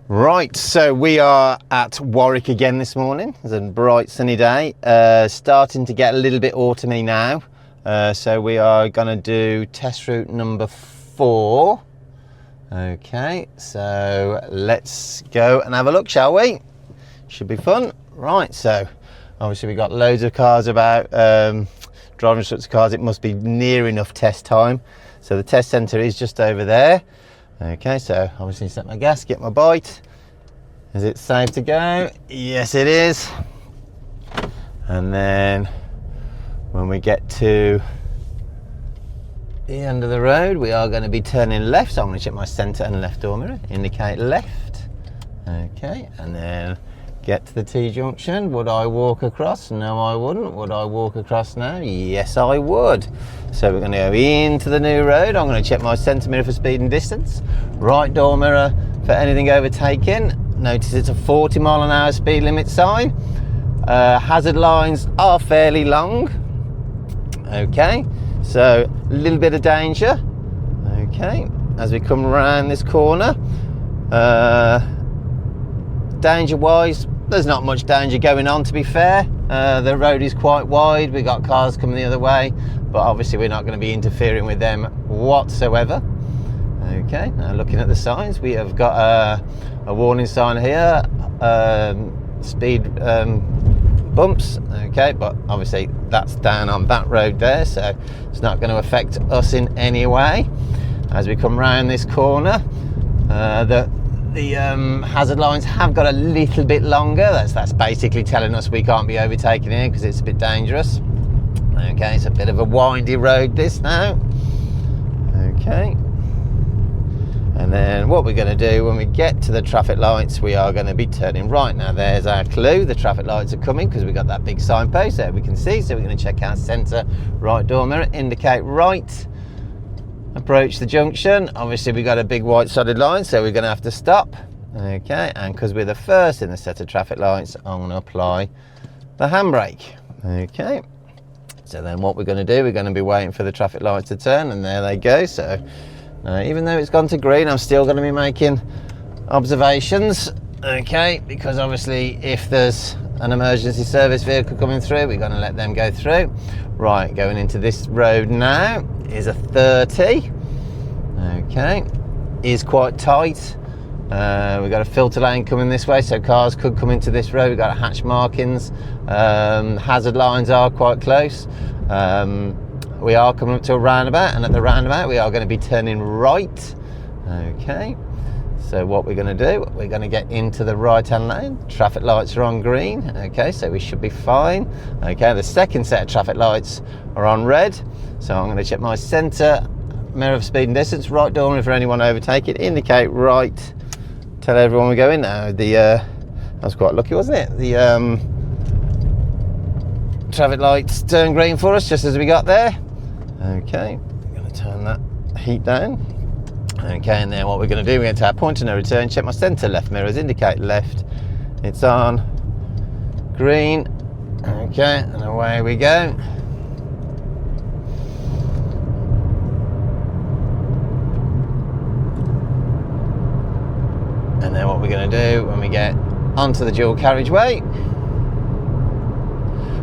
Right, so we are at Warwick again this morning. It's a bright sunny day, starting to get a little bit autumny now. So we are going to do test route number 4. Okay, so let's go and have a look, shall we? Should be fun. Right, so obviously we've got loads of cars about, driving instructor cars. It must be near enough test time. So the test centre is just over there. Okay, so obviously set my gas, get my bite. Is it safe to go? Yes, it is. And then when we get to the end of the road, we are going to be turning left. So I'm going to check my centre and left door mirror, indicate left. Okay, and then get to the T-junction. Would I walk across? No, I wouldn't. Would I walk across now? Yes, I would. So we're going to go into the new road. I'm going to check my centre mirror for speed and distance. Right door mirror for anything overtaking. Notice it's a 40-mile-an-hour speed limit sign. Hazard lines are fairly long. Okay, so a little bit of danger. Okay, as we come around this corner. Danger-wise, there's not much danger going on, to be fair. The road is quite wide. We've got cars coming the other way, but obviously we're not going to be interfering with them whatsoever. Okay, now looking at the signs, we have got a warning sign here, speed bumps. Okay, but obviously that's down on that road there, so it's not going to affect us in any way. As we come round this corner, the hazard lines have got a little bit longer. That's basically telling us we can't be overtaken here because it's a bit dangerous. Okay, it's a bit of a windy road this now. Okay, and then what we're going to do when we get to the traffic lights, we are going to be turning right. Now there's our clue, the traffic lights are coming because we've got that big signpost there we can see. So we're going to check our centre, right door mirror, indicate right. Approach the junction. Obviously we've got a big white solid line, so we're going to have to stop. Okay, and because we're the first in the set of traffic lights, I'm going to apply the handbrake. Okay, so then what we're going to do, we're going to be waiting for the traffic lights to turn, and there they go. So even though it's gone to green, I'm still going to be making observations. Okay, because obviously if there's an emergency service vehicle coming through, we're going to let them go through. Right, going into this road now is a 30. Okay, is quite tight. We've got a filter lane coming this way, so cars could come into this road. We've got hatch markings. Hazard lines are quite close. We are coming up to a roundabout, and at the roundabout we are going to be turning right. Okay, so what we're going to do, we're going to get into the right hand lane. Traffic lights are on green. Okay, so we should be fine. Okay, the second set of traffic lights are on red, so I'm going to check my centre mirror for speed and distance. Right door mirror for anyone overtaking, indicate right. Tell everyone we're going now. That was quite lucky, wasn't it? The traffic lights turned green for us just as we got there. Okay, I'm going to turn that heat down. Okay, and then what we're going to do, we're going to our point of no return, check my centre left mirrors, indicate left. It's on green. Okay, and away we go. And then what we're going to do when we get onto the dual carriageway,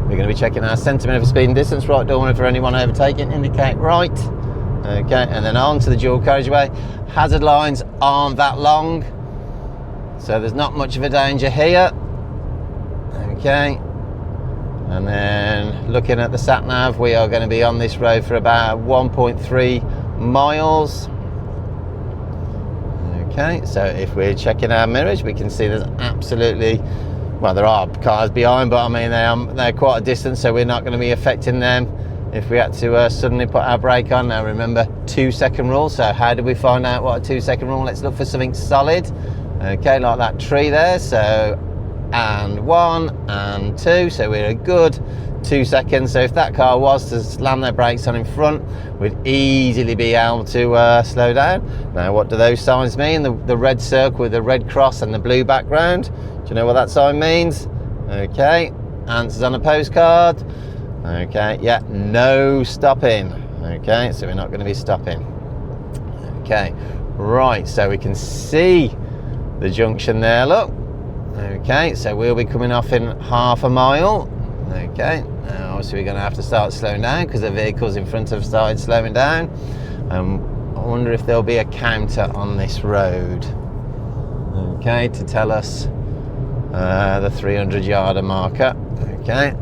we're going to be checking our centre mirror for speed and distance, right door mirror for anyone overtaking, indicate right. Okay, and then onto the dual carriageway. Hazard lines aren't that long, so there's not much of a danger here. Okay, and then looking at the sat nav, we are going to be on this road for about 1.3 miles. Okay, so if we're checking our mirrors, we can see there's absolutely, well, there are cars behind, but I mean they're quite a distance, so we're not going to be affecting them if we had to suddenly put our brake on. Now remember, 2-second rule. So how do we find out what a 2-second rule? Let's look for something solid. Okay, like that tree there. So and 1 and 2, so we're a good 2 seconds. So if that car was to slam their brakes on in front, we'd easily be able to slow down. Now what do those signs mean? The red circle with the red cross and the blue background. Do you know what that sign means? Okay, answers on a postcard. Okay, yeah, no stopping. Okay, so we're not going to be stopping. Okay, right, so we can see the junction there, look. Okay, so we'll be coming off in half a mile. Okay, now obviously we're going to have to start slowing down because the vehicles in front have started slowing down. I wonder if there'll be a counter on this road, okay, to tell us the 300-yarder marker. Okay,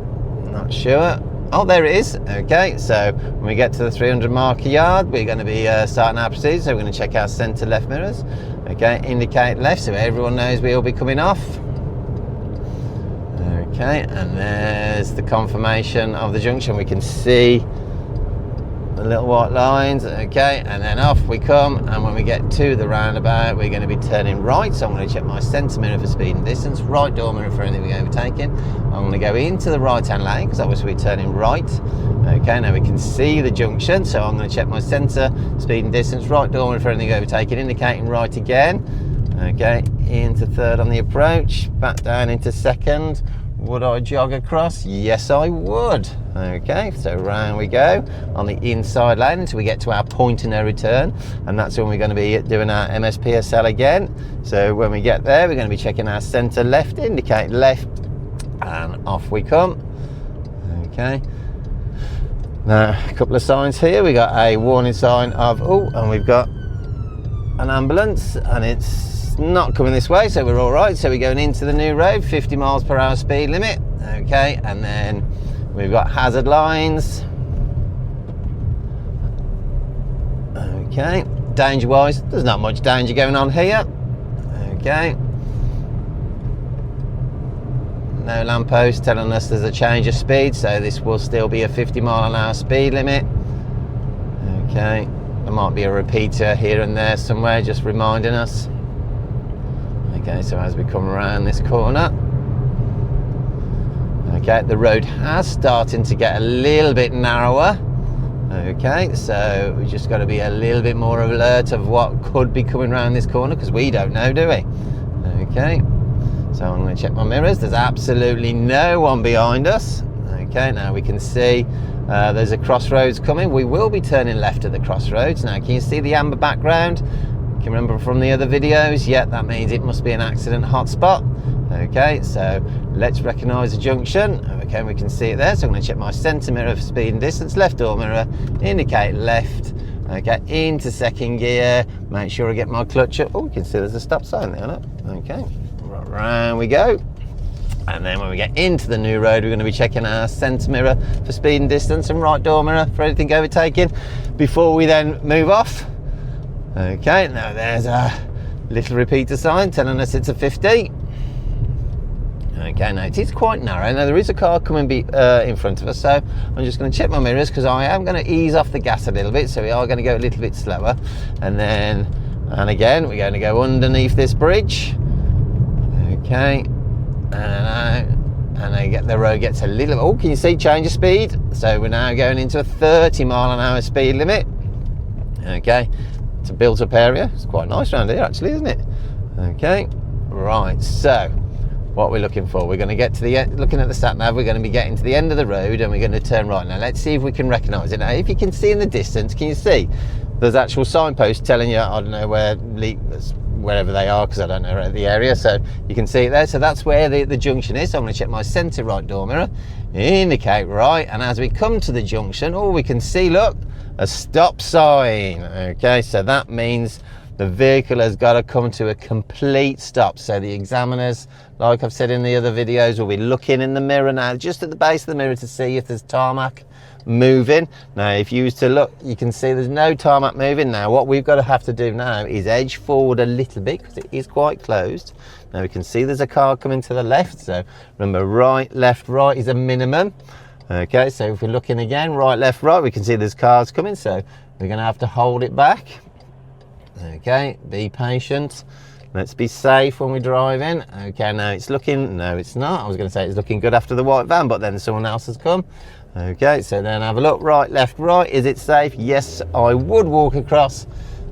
not sure. Oh, there it is. Okay, so when we get to the 300 marker yard, we're going to be starting our proceedings. So we're going to check our centre left mirrors. Okay, indicate left so everyone knows we'll be coming off. Okay, and there's the confirmation of the junction. We can see the little white lines. Okay, and then off we come, and when we get to the roundabout we're going to be turning right. So I'm going to check my centre mirror for speed and distance, right door mirror for anything we're overtaking. I'm going to go into the right hand lane because obviously we're turning right. Okay, now we can see the junction, so I'm going to check my centre, speed and distance, right door mirror for anything overtaking, indicating right again. Okay, into third on the approach, back down into second. Would I jog across? Yes, I would. Okay, so round we go on the inside lane until we get to our point of no return, and that's when we're going to be doing our MSPSL again. So when we get there, we're going to be checking our centre left, indicate left, and off we come. Okay. Now, a couple of signs here. We got a warning sign of, oh, and we've got an ambulance, and it's not coming this way, so we're all right. So we're going into the new road, 50 miles per hour speed limit. Okay, and then we've got hazard lines. Okay, danger wise, there's not much danger going on here. Okay, no lamppost telling us there's a change of speed, so this will still be a 50 mile an hour speed limit. Okay, there might be a repeater here and there somewhere just reminding us. Okay, so as we come around this corner, okay, the road has starting to get a little bit narrower. Okay, so we just got to be a little bit more alert of what could be coming around this corner because we don't know, do we? Okay, so I'm going to check my mirrors. There's absolutely no one behind us. Okay, now we can see there's a crossroads coming. We will be turning left at the crossroads. Now, can you see the amber background? Can you remember from the other videos? Yeah, that means it must be an accident hotspot. Okay, so let's recognise the junction. Okay, we can see it there. So I'm going to check my centre mirror for speed and distance, left door mirror, indicate left. Okay, into second gear. Make sure I get my clutch up. Oh, you can see there's a stop sign there, look. Okay, right round we go. And then when we get into the new road, we're going to be checking our centre mirror for speed and distance and right door mirror for anything overtaking before we then move off. Okay, now there's a little repeater sign telling us it's a 50. Okay, now it is quite narrow. Now there is a car coming in front of us, so I'm just going to check my mirrors because I am going to ease off the gas a little bit, so we are going to go a little bit slower. And again, we're going to go underneath this bridge. Okay, and the road gets a little, oh, can you see, change of speed? So we're now going into a 30 mile an hour speed limit. Okay, it's a built up area. It's quite nice around here actually, isn't it? Okay, right, so what we're looking for, we're going to get to the end, looking at the sat nav, we're going to be getting to the end of the road and we're going to turn right. Now let's see if we can recognise it. Now if you can see in the distance, can you see there's actual signposts telling you, I don't know wherever they are because I don't know the area, so you can see it there. So that's where the junction is. So I'm going to check my centre right door mirror, indicate right, and as we come to the junction, oh, we can see, look, a stop sign. Okay, so that means the vehicle has got to come to a complete stop. So the examiners, like I've said in the other videos, will be looking in the mirror now, just at the base of the mirror, to see if there's tarmac moving. Now if you used to look, you can see there's no tarmac moving. Now what we've got to have to do now is edge forward a little bit because it is quite closed. Now we can see there's a car coming to the left, so remember, right, left, right is a minimum. Okay, so if we're looking again, right, left, right, we can see there's cars coming, so we're going to have to hold it back. Okay, be patient. Let's be safe when we're driving. Okay, now it's looking, no it's not, I was going to say it's looking good after the white van, but then someone else has come. Okay, so then have a look, right, left, right, is it safe? Yes, I would walk across.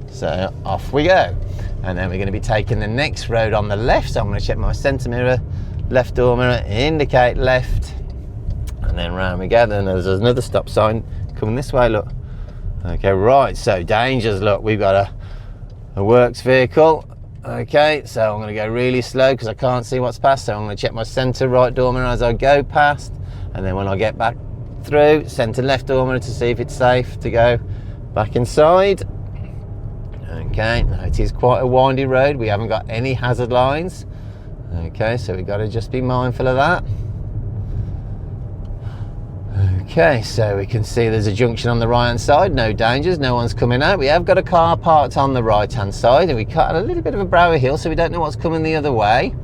So off we go. And then we're going to be taking the next road on the left, so I'm going to check my centre mirror, left door mirror, indicate left, and then round we go. Then there's another stop sign coming this way, look. Okay, right, so dangers, look, we've got a works vehicle. Okay, so I'm going to go really slow because I can't see what's past, so I'm going to check my centre right door mirror as I go past, and then when I get back through, centre left door mirror to see if it's safe to go back inside. Okay, now it is quite a windy road, we haven't got any hazard lines. Okay, so we've got to just be mindful of that. Okay, so we can see there's a junction on the right hand side, no dangers, no one's coming out. We have got a car parked on the right hand side, and we cut a little bit of a brow hill, so we don't know what's coming the other way.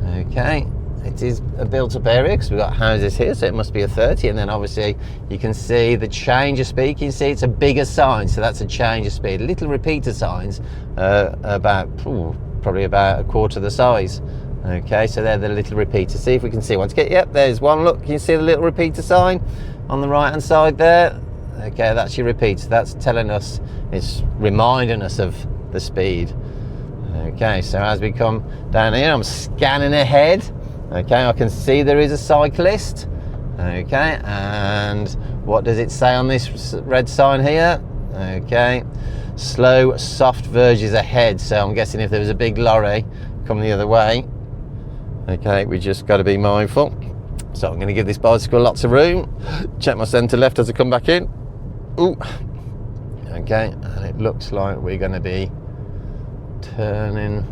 Okay, it is a built up area because we've got houses here, so it must be a 30, and then obviously you can see the change of speed. You can see it's a bigger sign, so that's a change of speed. Little repeater signs, probably about a quarter the size. Okay, so they're the little repeaters. See if we can see one. Yep, there's one. Look, can you see the little repeater sign on the right hand side there? Okay, that's your repeater. That's telling us, it's reminding us of the speed. Okay, so as we come down here, I'm scanning ahead. Okay, I can see there is a cyclist. Okay, and what does it say on this red sign here? Okay, slow, soft verges ahead. So I'm guessing if there was a big lorry coming the other way. Okay, we just got to be mindful. So I'm going to give this bicycle lots of room. Check my centre left as I come back in. Ooh. Okay, and it looks like we're going to be turning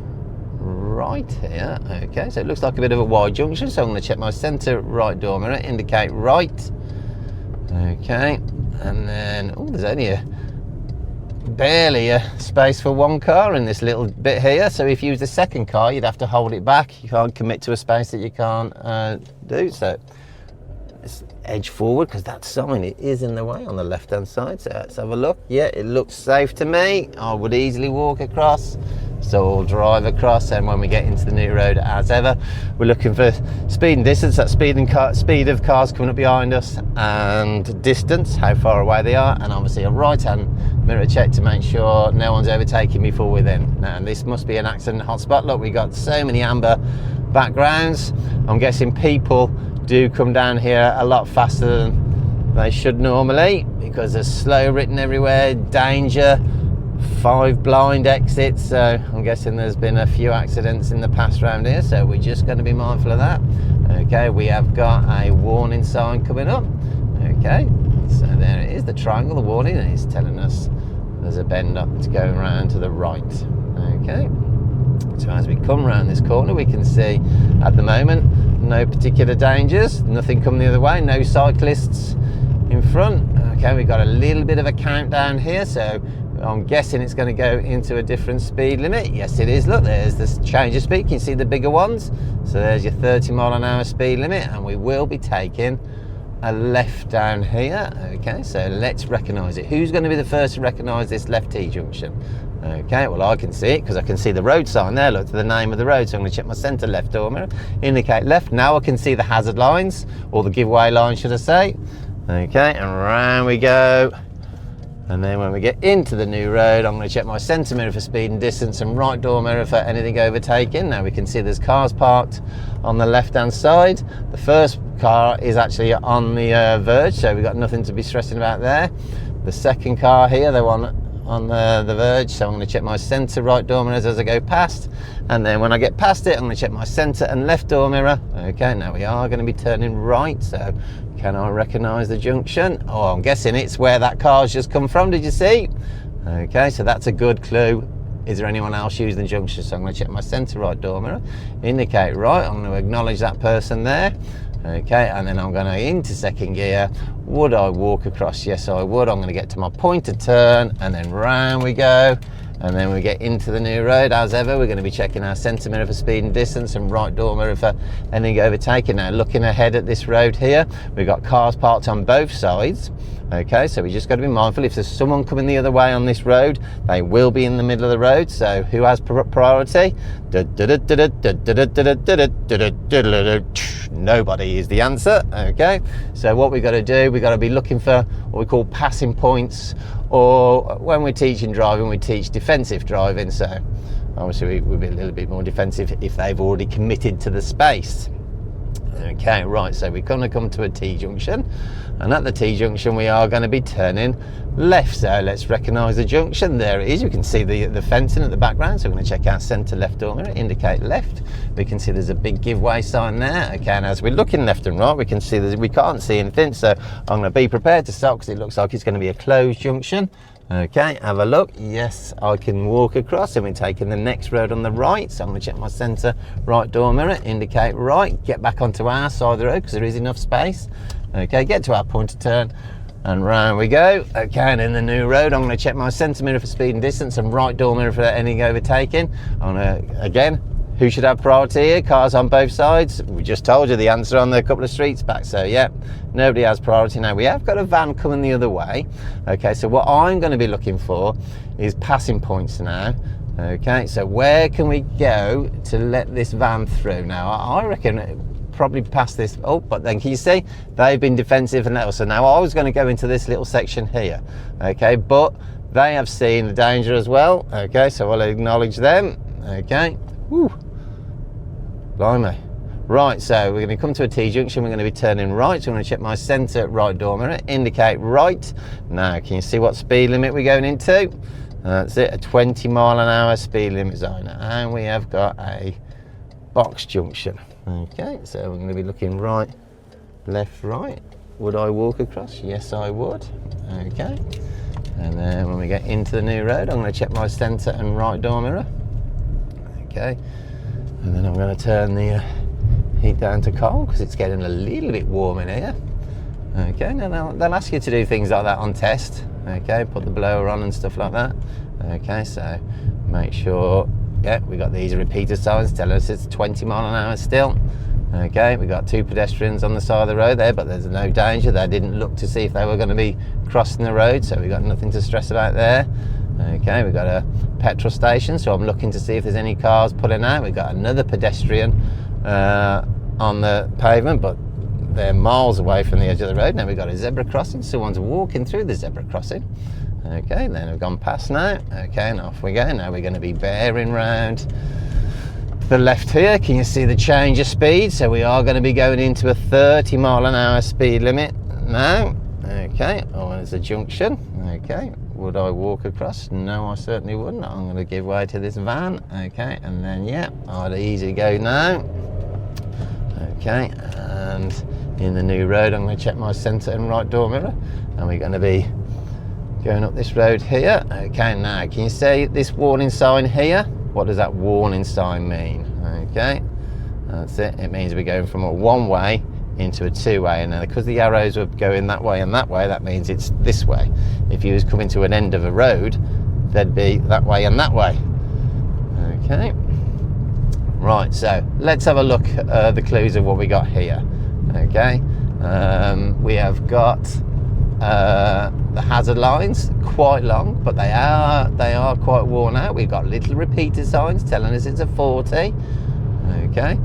right here. Okay, so it looks like a bit of a wide junction, so I'm going to check my centre right door mirror, indicate right. Okay, and then, oh, there's only barely a space for one car in this little bit here, so if you use the second car you'd have to hold it back. You can't commit to a space that you can't do, so let's edge forward because that sign, it is in the way on the left hand side. So let's have a look. Yeah, it looks safe to me. I would easily walk across, so we'll drive across, and when we get into the new road, as ever, we're looking for speed and distance. That speed of cars coming up behind us, and distance, how far away they are, and obviously a right hand mirror check to make sure no one's overtaking before we're in. Now this must be an accident hotspot. Look, we've got so many amber backgrounds. I'm guessing people do come down here a lot faster than they should normally because there's slow written everywhere, danger, 5 blind exits, so I'm guessing there's been a few accidents in the past round here, so we're just going to be mindful of that. Okay, we have got a warning sign coming up. Okay, so there it is, the triangle, the warning, and it's telling us there's a bend up to go around to the right. Okay, so as we come around this corner, we can see at the moment no particular dangers, nothing coming the other way, no cyclists in front. Okay, we've got a little bit of a countdown here, so I'm guessing it's going to go into a different speed limit. Yes, it is. Look, there's this change of speed. Can you see the bigger ones? So there's your 30 mile an hour speed limit, and we will be taking a left down here. Okay, so let's recognise it. Who's going to be the first to recognise this left T-junction? Okay, well, I can see it because I can see the road sign there. Look, to the name of the road. So I'm going to check my centre left door mirror, indicate left. Now I can see the hazard lines, or the giveaway line, should I say. Okay, and round we go. And then when we get into the new road, I'm going to check my centre mirror for speed and distance, and right door mirror for anything overtaking. Now we can see there's cars parked on the left hand side. The first car is actually on the verge, so we've got nothing to be stressing about there. The second car here, the one on the verge, so I'm going to check my centre right door mirrors as I go past, and then when I get past it I'm going to check my centre and left door mirror. Okay, now we are going to be turning right, so can I recognise the junction? Oh, I'm guessing it's where that car's just come from. Did you see? Okay, so that's a good clue. Is there anyone else using the junction? So I'm going to check my centre right door mirror, indicate right. I'm going to acknowledge that person there. Okay, and then I'm going to into second gear. Would I walk across? Yes, I would. I'm going to get to my pointed turn, and then round we go. And then we get into the new road. As ever, we're going to be checking our centre mirror for speed and distance, and right door mirror for anything overtaking. Now, looking ahead at this road here, we've got cars parked on both sides. Okay, so we just got to be mindful. If there's someone coming the other way on this road, they will be in the middle of the road. So who has priority? Nobody is the answer. Okay, so what we've got to do, we've got to be looking for what we call passing points, or when we're teaching driving, we teach defensive driving. So obviously we'll be a little bit more defensive if they've already committed to the space. Okay, right, so we're going to come to a T-junction, and at the T-junction we are going to be turning left. So let's recognise the junction. There it is. You can see the fencing at the background, so we're going to check our centre left door mirror, indicate left. We can see there's a big give way sign there. Okay, and as we're looking left and right, we can see we can't see anything, so I'm going to be prepared to stop because it looks like it's going to be a closed junction. Okay, have a look. Yes, I can walk across, and we're taking the next road on the right. So I'm going to check my centre right door mirror, indicate right, get back onto our side of the road because there is enough space. Okay, get to our point of turn, and round we go. Okay, and in the new road, I'm going to check my centre mirror for speed and distance, and right door mirror for any overtaking. I'm going to, again, who should have priority here? Cars on both sides. We just told you the answer on the couple of streets back, so yeah, nobody has priority. Now we have got a van coming the other way. Okay, so what I'm going to be looking for is passing points now. Okay, so where can we go to let this van through? Now I reckon probably past this. Oh, but then can you see they've been defensive and little. So now I was going to go into this little section here. Okay, but they have seen the danger as well. Okay, so I'll acknowledge them. Okay, woo. Blimey. Right, so we're going to come to a T-junction, we're going to be turning right, so I'm going to check my centre right door mirror, indicate right. Now, can you see what speed limit we're going into? That's it, a 20 mile an hour speed limit zone, and we have got a box junction. Okay, so we're going to be looking right, left, right. Would I walk across? Yes, I would. Okay, and then when we get into the new road, I'm going to check my centre and right door mirror. Okay, and then I'm going to turn the heat down to cold because it's getting a little bit warm in here. Okay, now they'll ask you to do things like that on test. Okay, put the blower on and stuff like that. Okay, so make sure, yeah, we got these repeater signs telling us it's 20 mile an hour still. Okay, we got two pedestrians on the side of the road there, but there's no danger. They didn't look to see if they were going to be crossing the road, so we got nothing to stress about there. Okay, we've got a petrol station, so I'm looking to see if there's any cars pulling out. We've got another pedestrian on the pavement, but they're miles away from the edge of the road. Now we've got a zebra crossing, someone's walking through the zebra crossing. Okay, then we've gone past now. Okay, and off we go. Now we're going to be bearing round the left here. Can you see the change of speed? So we are going to be going into a 30 mile an hour speed limit now. Okay, oh, and it's a junction. Okay, would I walk across? No, I certainly wouldn't. I'm going to give way to this van. Okay, and then yeah, I'd easy go now. Okay, and in the new road, I'm going to check my centre and right door mirror, and we're going to be going up this road here. Okay, now can you see this warning sign here? What does that warning sign mean? Okay, that's it. It means we're going from a one-way into a two-way, and now because the arrows are going that way and that way, that means it's this way. If you was coming to an end of a road, they'd be that way and that way. Okay, right, so let's have a look at the clues of what we got here. Okay, we have got the hazard lines, quite long, but they are quite worn out. We've got little repeater signs telling us it's a 40. Okay,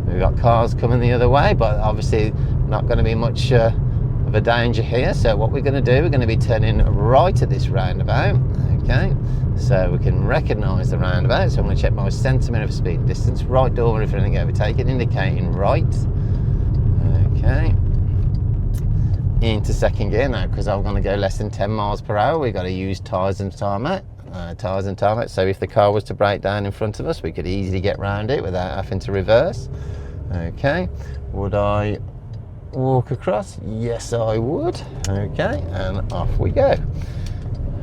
we've got cars coming the other way, but obviously not going to be much of a danger here. So what we're going to do, we're going to be turning right at this roundabout. Okay, so we can recognise the roundabout. So I'm going to check my centre mirror for speed and distance, right door mirror for anything overtaken, indicating right. Okay, into second gear now because I'm going to go less than 10 miles per hour. We've got to use tyres and tarmac. So if the car was to break down in front of us, we could easily get round it without having to reverse. Okay, would I walk across? Yes, I would. Okay, and off we go.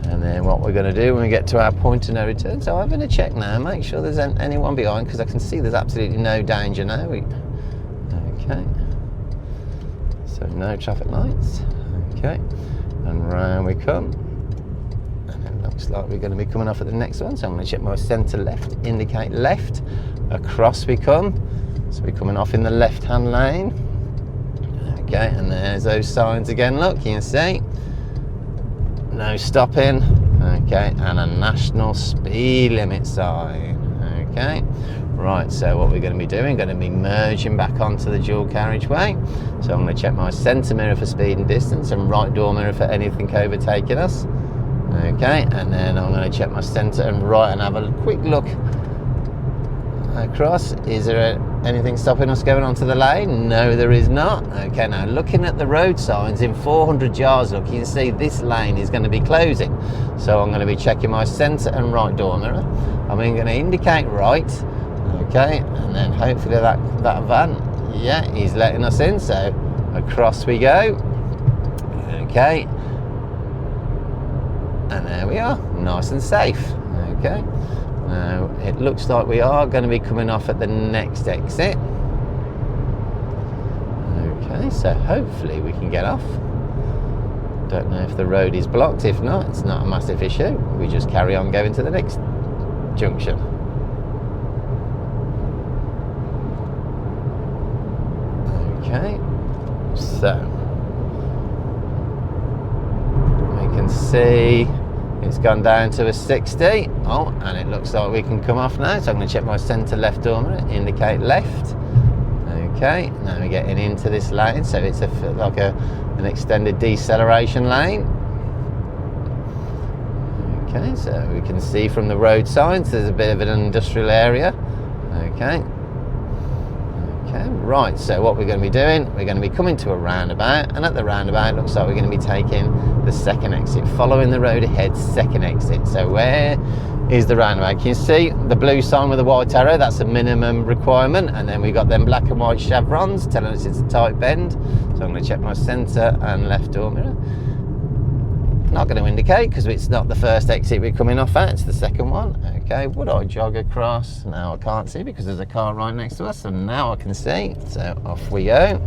And then what we're going to do when we get to our point of no return, so I'm going to check now, make sure there's anyone behind, because I can see there's absolutely no danger now. Okay, so no traffic lights. Okay, and round we come. And it looks like we're going to be coming off at the next one, so I'm going to check my centre left, indicate left. Across we come, so we're coming off in the left hand lane. Okay, and there's those signs again, look, you can see no stopping. Okay, and a national speed limit sign. Okay, right, so what we're going to be doing, going to be merging back onto the dual carriageway. So I'm going to check my centre mirror for speed and distance and right door mirror for anything overtaking us. Okay, and then I'm going to check my centre and right and have a quick look across. Is there Anything stopping us going onto the lane? No, there is not. Okay, now looking at the road signs, in 400 yards, look, you can see this lane is going to be closing. So I'm going to be checking my centre and right door mirror. I'm going to indicate right, okay, and then hopefully that van, yeah, he's letting us in, so across we go. Okay, and there we are, nice and safe. Okay, now it looks like we are going to be coming off at the next exit. Okay, so hopefully we can get off. Don't know if the road is blocked. If not, it's not a massive issue. We just carry on going to the next junction. Okay, so we can see it's gone down to a 60. Oh, and it looks like we can come off now. So I'm going to check my centre left door mirror, indicate left. Okay, now we're getting into this lane, so it's like an extended deceleration lane. Okay, so we can see from the road signs there's a bit of an industrial area. Okay. Okay, right, so what we're going to be doing, we're going to be coming to a roundabout, and at the roundabout it looks like we're going to be taking the second exit, following the road ahead, second exit. So where is the roundabout? Can you see the blue sign with the white arrow? That's a minimum requirement, and then we've got them black and white chevrons telling us it's a tight bend. So I'm going to check my centre and left door mirror. Not going to indicate because it's not the first exit we're coming off at, it's the second one. Okay, would I jog across? Now I can't see because there's a car right next to us, and now I can see, so off we go.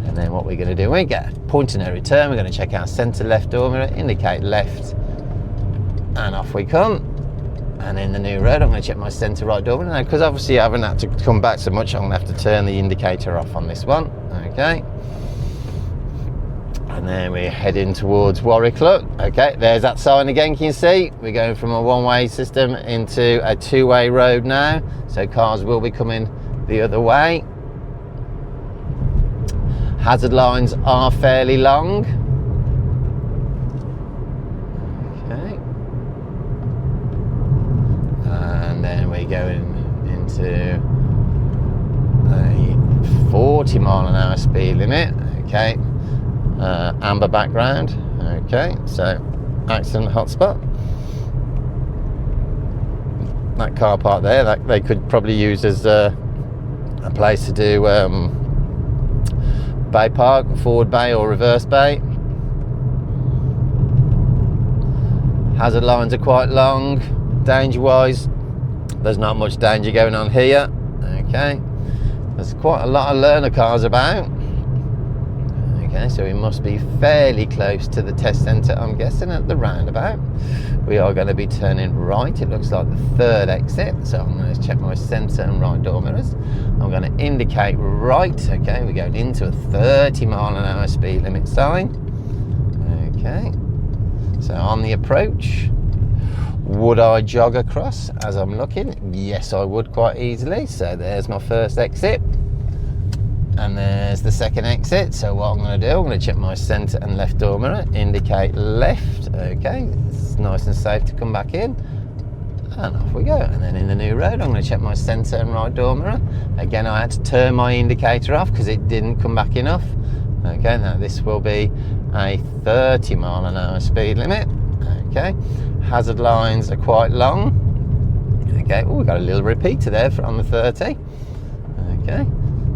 And then what we're going to do, we get a point of no return. We're going to check our centre left door mirror, indicate left, and off we come. And in the new road I'm going to check my centre right door mirror. Now, because obviously I haven't had to come back so much, I'm going to have to turn the indicator off on this one. Okay, and then we're heading towards Warwick. Look, okay, there's that sign again. Can you see? We're going from a one-way system into a two-way road now, so cars will be coming the other way. Hazard lines are fairly long. Okay, and then we're going into a 40 mile an hour speed limit. Okay, amber background. Okay, so accident hotspot. That car park there, that they could probably use as a place to do bay park, forward bay or reverse bay. Hazard lines are quite long. Danger wise, there's not much danger going on here. Okay, there's quite a lot of learner cars about. Okay, so we must be fairly close to the test centre, I'm guessing, at the roundabout. We are going to be turning right. It looks like the third exit, so I'm going to check my centre and right door mirrors. I'm going to indicate right. Okay, we're going into a 30 mile an hour speed limit sign. Okay, so on the approach, would I jog across as I'm looking? Yes, I would quite easily. So there's my first exit. And there's the second exit. So what I'm going to do, I'm going to check my centre and left door mirror, indicate left. Okay, it's nice and safe to come back in, and off we go. And then in the new road, I'm going to check my centre and right door mirror. Again, I had to turn my indicator off because it didn't come back enough. Okay, now this will be a 30 mile an hour speed limit. Okay, hazard lines are quite long. Okay, oh, we've got a little repeater there on the 30. Okay,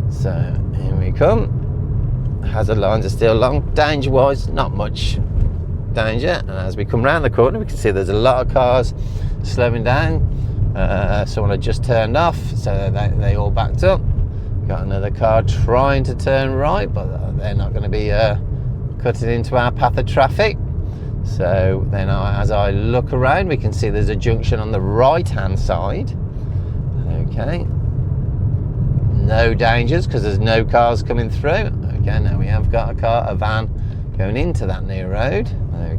so here we come. Hazard lines are still long. Danger wise, not much danger. And as we come round the corner, we can see there's a lot of cars slowing down. Someone had just turned off, so they all backed up. Got another car trying to turn right, but they're not going to be cutting into our path of traffic. So then as I look around, we can see there's a junction on the right hand side. Okay, no dangers because there's no cars coming through. Okay, now we have got a van going into that new road.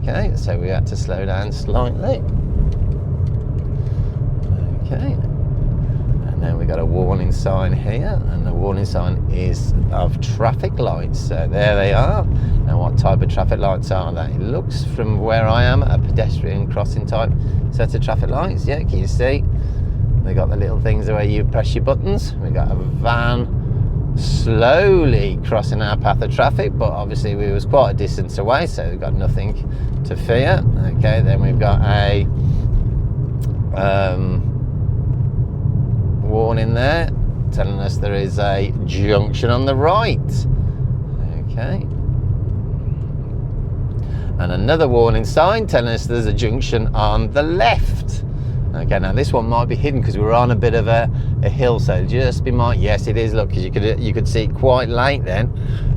Okay, so we had to slow down slightly. Okay, and then we got a warning sign here, and the warning sign is of traffic lights. So there they are. Now what type of traffic lights are they? It looks from where I am a pedestrian crossing type set of traffic lights. Yeah, can you see? They got the little things where you press your buttons. We got a van slowly crossing our path of traffic, but obviously we was quite a distance away, so we've got nothing to fear. Okay, then we've got a warning there telling us there is a junction on the right. Okay, and another warning sign telling us there's a junction on the left. Okay, now this one might be hidden because we're on a bit of a hill, so just be mindful. Yes, it is, look, because you could see it quite late then.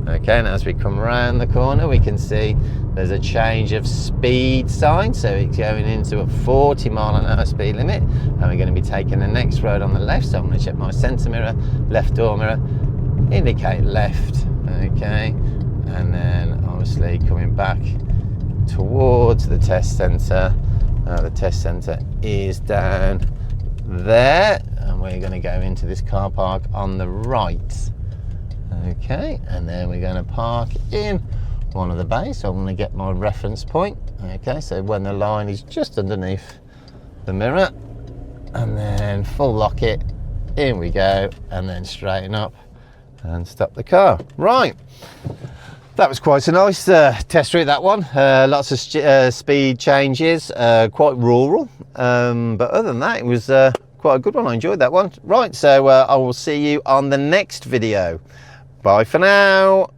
Okay, and as we come around the corner, we can see there's a change of speed sign, so it's going into a 40-mile-an-hour speed limit, and we're going to be taking the next road on the left. So I'm going to check my centre mirror, left door mirror, indicate left. Okay, and then obviously coming back towards the test centre. The test centre is down there, and we're going to go into this car park on the right. Okay, and then we're going to park in one of the bays. So I'm going to get my reference point. Okay, so when the line is just underneath the mirror, and then full lock it, in we go, and then straighten up and stop the car. Right. That was quite a nice test route, that one. Lots of speed changes, quite rural. But other than that, it was quite a good one. I enjoyed that one. Right, so I will see you on the next video. Bye for now.